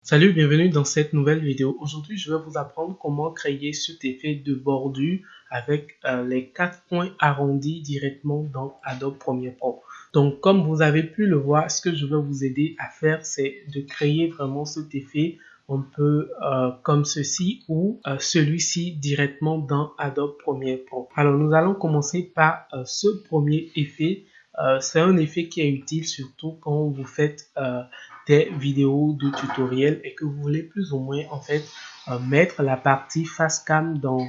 Salut, bienvenue dans cette nouvelle vidéo. Aujourd'hui, je vais vous apprendre comment créer cet effet de bordure avec les 4 points arrondis directement dans Adobe Premiere Pro. Donc, comme vous avez pu le voir, ce que je vais vous aider à faire, c'est de créer vraiment cet effet un peu comme ceci ou celui-ci directement dans Adobe Premiere Pro. Alors, nous allons commencer par ce premier effet. C'est un effet qui est utile surtout quand vous faites des vidéos de tutoriel et que vous voulez plus ou moins en fait mettre la partie face cam dans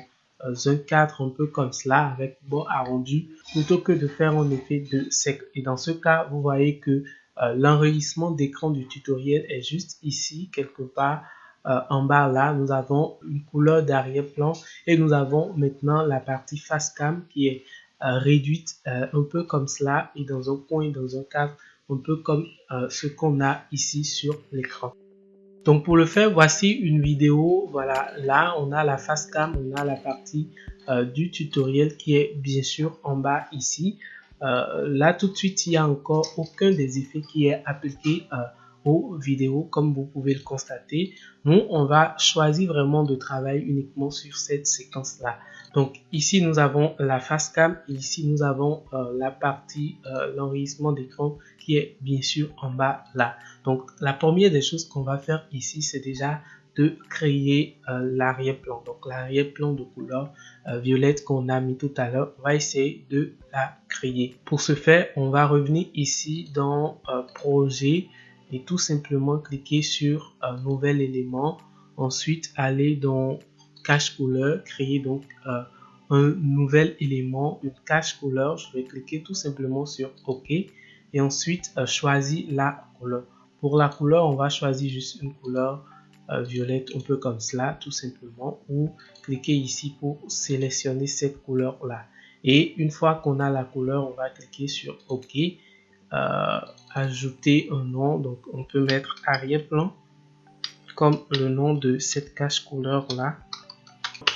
un cadre un peu comme cela avec bord arrondi plutôt que de faire un effet de sec. Et dans ce cas, vous voyez que l'enregistrement d'écran du tutoriel est juste ici quelque part. En bas là, nous avons une couleur d'arrière-plan et nous avons maintenant la partie face cam qui est réduite un peu comme cela et dans un coin, dans un cadre un peu comme ce qu'on a ici sur l'écran. Donc pour le faire, voici une vidéo. Voilà, là on a la face cam, on a la partie du tutoriel qui est bien sûr en bas ici. Là tout de suite, il n'y a encore aucun des effets qui est appliqué aux vidéos comme vous pouvez le constater. Nous, on va choisir vraiment de travailler uniquement sur cette séquence-là. Donc ici, nous avons la face cam et ici, nous avons la partie, l'enregistrement d'écran qui est bien sûr en bas là. Donc la première des choses qu'on va faire ici, c'est déjà de créer l'arrière-plan. Donc l'arrière-plan de couleur violette qu'on a mis tout à l'heure, on va essayer de la créer. Pour ce faire, on va revenir ici dans projet et tout simplement cliquer sur un nouvel élément. Ensuite, aller dans cache couleur, créer donc un nouvel élément, une cache couleur. Je vais cliquer tout simplement sur OK et ensuite choisir la couleur. Pour la couleur, on va choisir juste une couleur violette, un peu comme cela, tout simplement, ou cliquer ici pour sélectionner cette couleur-là. Et une fois qu'on a la couleur, on va cliquer sur OK, ajouter un nom, donc on peut mettre arrière-plan comme le nom de cette cache couleur-là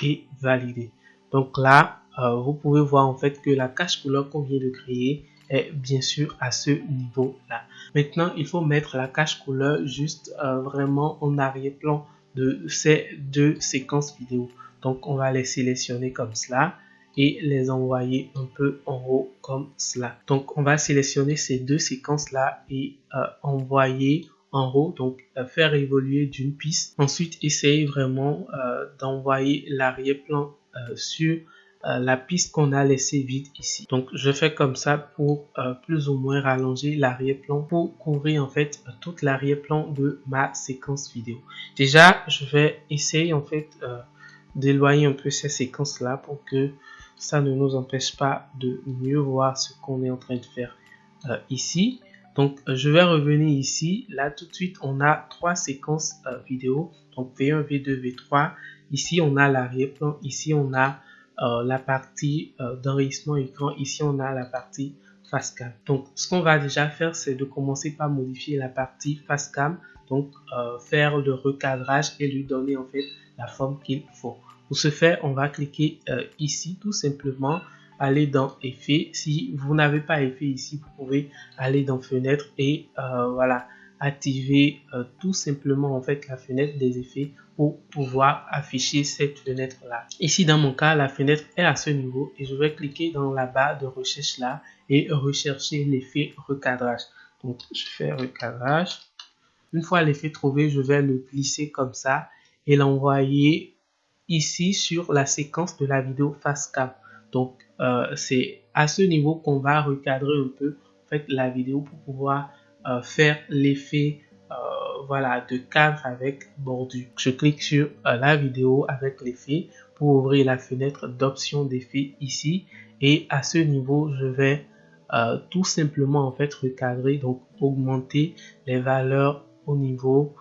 et valider. Donc là, vous pouvez voir en fait que la cache couleur qu'on vient de créer est bien sûr à ce niveau là. Maintenant il faut mettre la cache couleur juste vraiment en arrière-plan de ces deux séquences vidéo. Donc on va les sélectionner comme cela et les envoyer un peu en haut comme cela. Donc on va sélectionner ces deux séquences là et envoyer en haut, donc faire évoluer d'une piste. Ensuite essayer vraiment d'envoyer l'arrière-plan sur la piste qu'on a laissée vide ici. Donc je fais comme ça pour plus ou moins rallonger l'arrière-plan pour couvrir en fait toute l'arrière-plan de ma séquence vidéo. Déjà je vais essayer en fait d'éloigner un peu ces séquences là pour que ça ne nous empêche pas de mieux voir ce qu'on est en train de faire ici. Donc je vais revenir ici. Là tout de suite on a trois séquences vidéo, donc V1, V2, V3. Ici on a l'arrière-plan, ici on a la partie d'enregistrement écran, ici on a la partie face cam. Donc ce qu'on va déjà faire, c'est de commencer par modifier la partie face cam, donc faire le recadrage et lui donner en fait la forme qu'il faut. Pour ce faire, on va cliquer ici tout simplement, aller dans effet. Si vous n'avez pas effet ici, vous pouvez aller dans fenêtre et voilà, activer tout simplement en fait la fenêtre des effets pour pouvoir afficher cette fenêtre là. Ici dans mon cas, la fenêtre est à ce niveau et je vais cliquer dans la barre de recherche là et rechercher l'effet recadrage. Donc je fais recadrage. Une fois l'effet trouvé, je vais le glisser comme ça et l'envoyer ici sur la séquence de la vidéo face cam. Donc c'est à ce niveau qu'on va recadrer un peu en fait la vidéo pour pouvoir faire l'effet voilà, de cadre avec bordure. Je clique sur la vidéo avec l'effet pour ouvrir la fenêtre d'options d'effet ici et à ce niveau je vais tout simplement en fait recadrer, donc augmenter les valeurs au niveau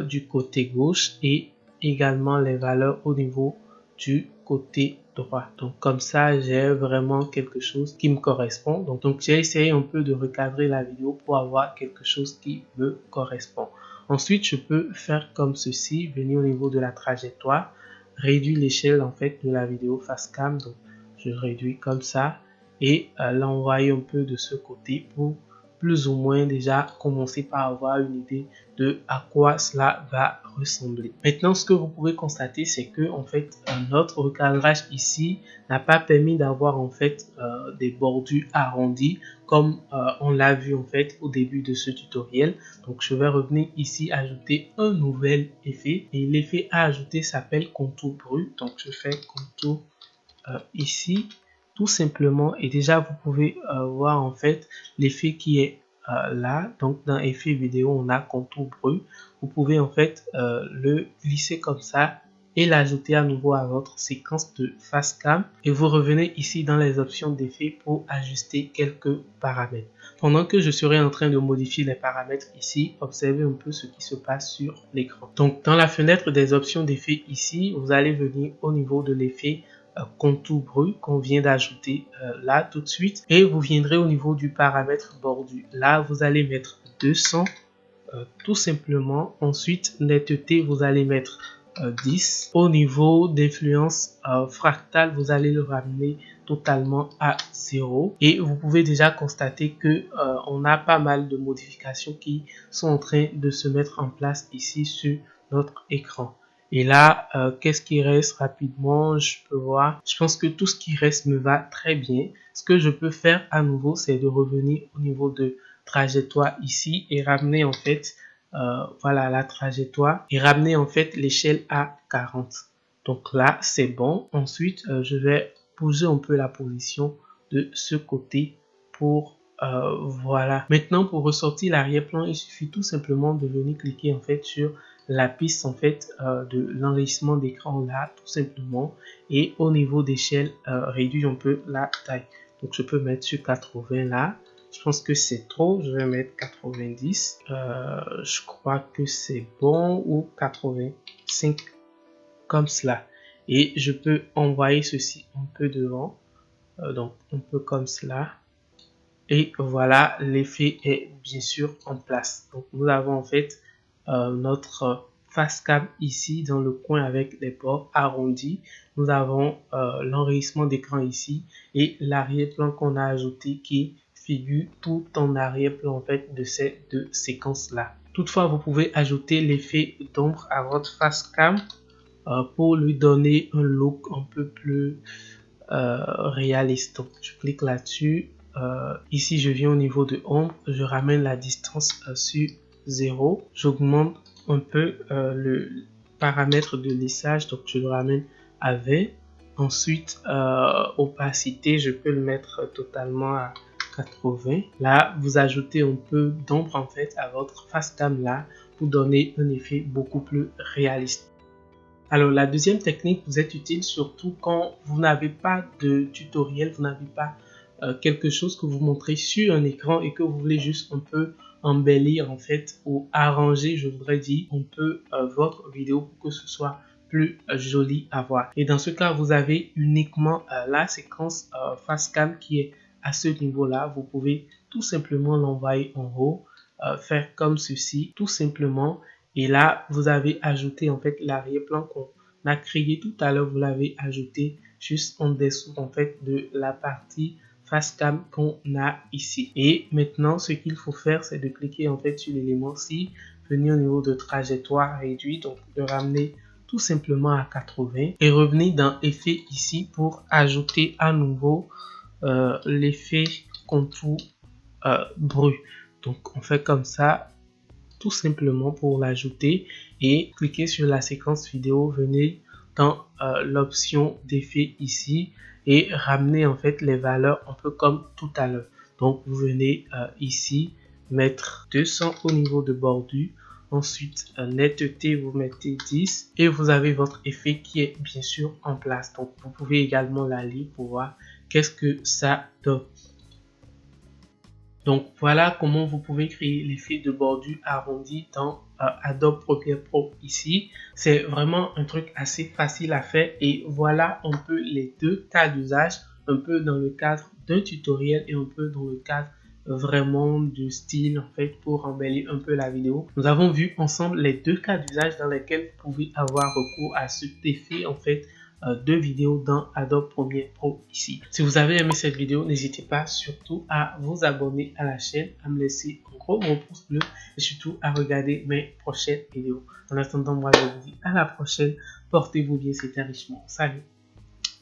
du côté gauche et également les valeurs au niveau du côté droit. Donc comme ça, j'ai vraiment quelque chose qui me correspond. Donc j'ai essayé un peu de recadrer la vidéo pour avoir quelque chose qui me correspond. Ensuite, je peux faire comme ceci, venir au niveau de la trajectoire, réduire l'échelle en fait de la vidéo face cam. Donc je réduis comme ça et l'envoyer un peu de ce côté pour plus ou moins déjà commencer par avoir une idée de à quoi cela va ressembler. Maintenant, ce que vous pouvez constater, c'est que en fait notre recadrage ici n'a pas permis d'avoir en fait des bordures arrondies comme on l'a vu en fait au début de ce tutoriel. Donc je vais revenir ici, ajouter un nouvel effet, et l'effet à ajouter s'appelle contour brut. Donc je fais contour ici tout simplement, et déjà vous pouvez voir en fait l'effet qui est là. Donc dans effet vidéo, on a contour brut. Vous pouvez en fait le glisser comme ça et l'ajouter à nouveau à votre séquence de face cam, et vous revenez ici dans les options d'effet pour ajuster quelques paramètres. Pendant que je serai en train de modifier les paramètres ici, observez un peu ce qui se passe sur l'écran. Donc dans la fenêtre des options d'effet ici, vous allez venir au niveau de l'effet contour brut qu'on vient d'ajouter là tout de suite, et vous viendrez au niveau du paramètre bordure. Là vous allez mettre 200 tout simplement. Ensuite netteté, vous allez mettre 10. Au niveau d'influence fractale, vous allez le ramener totalement à 0, et vous pouvez déjà constater que on a pas mal de modifications qui sont en train de se mettre en place ici sur notre écran. Et là, qu'est-ce qui reste rapidement? Je peux voir. Je pense que tout ce qui reste me va très bien. Ce que je peux faire à nouveau, c'est de revenir au niveau de trajectoire ici et ramener en fait, voilà la trajectoire, et ramener en fait l'échelle à 40. Donc là, c'est bon. Ensuite, je vais bouger un peu la position de ce côté pour voilà. Maintenant, pour ressortir l'arrière-plan, il suffit tout simplement de venir cliquer en fait sur la piste en fait de l'enrichissement d'écran là, tout simplement, et au niveau d'échelle réduire un peu la taille. Donc je peux mettre sur 80 là. Je pense que c'est trop, je vais mettre 90. Je crois que c'est bon, ou 85 comme cela. Et je peux envoyer ceci un peu devant, donc un peu comme cela. Et voilà, l'effet est bien sûr en place. Donc nous avons en fait notre face cam ici dans le coin avec les bords arrondis. Nous avons l'enrichissement d'écran ici et l'arrière-plan qu'on a ajouté qui figure tout en arrière-plan en fait de ces deux séquences là. Toutefois, vous pouvez ajouter l'effet d'ombre à votre face cam pour lui donner un look un peu plus réaliste. Donc je clique là-dessus. Ici je viens au niveau de ombre, je ramène la distance sur 0, j'augmente un peu le paramètre de lissage, donc je le ramène à 20. Ensuite opacité, je peux le mettre totalement à 80. Là vous ajoutez un peu d'ombre en fait à votre face cam là pour donner un effet beaucoup plus réaliste. Alors la deuxième technique vous est utile surtout quand vous n'avez pas de tutoriel, vous n'avez pas quelque chose que vous montrez sur un écran et que vous voulez juste un peu embellir en fait, ou arranger, je voudrais dire, un peu votre vidéo pour que ce soit plus joli à voir. Et dans ce cas, vous avez uniquement la séquence face cam qui est à ce niveau là. Vous pouvez tout simplement l'envoyer en haut, faire comme ceci tout simplement, et là vous avez ajouté en fait l'arrière-plan qu'on a créé tout à l'heure. Vous l'avez ajouté juste en dessous en fait de la partie face cam qu'on a ici. Et maintenant ce qu'il faut faire, c'est de cliquer en fait sur l'élément ci, venir au niveau de trajectoire réduit, donc de ramener tout simplement à 80 et revenir dans effet ici pour ajouter à nouveau l'effet contour brut. Donc on fait comme ça tout simplement pour l'ajouter, et cliquez sur la séquence vidéo, venez dans l'option d'effet ici et ramener en fait les valeurs un peu comme tout à l'heure. Donc vous venez ici mettre 200 au niveau de bordure, ensuite netteté vous mettez 10 et vous avez votre effet qui est bien sûr en place. Donc vous pouvez également la lire pour voir qu'est-ce que ça donne. Donc voilà comment vous pouvez créer l'effet de bordure arrondi dans Adobe Premiere Pro ici. C'est vraiment un truc assez facile à faire, et voilà un peu les deux cas d'usage, un peu dans le cadre d'un tutoriel et un peu dans le cadre vraiment du style en fait pour embellir un peu la vidéo. Nous avons vu ensemble les deux cas d'usage dans lesquels vous pouvez avoir recours à cet effet en fait de vidéos dans Adobe Premiere Pro ici. Si vous avez aimé cette vidéo, n'hésitez pas surtout à vous abonner à la chaîne, à me laisser un gros pouce bleu et surtout à regarder mes prochaines vidéos. En attendant, moi je vous dis à la prochaine. Portez-vous bien, c'était Richemont. Salut!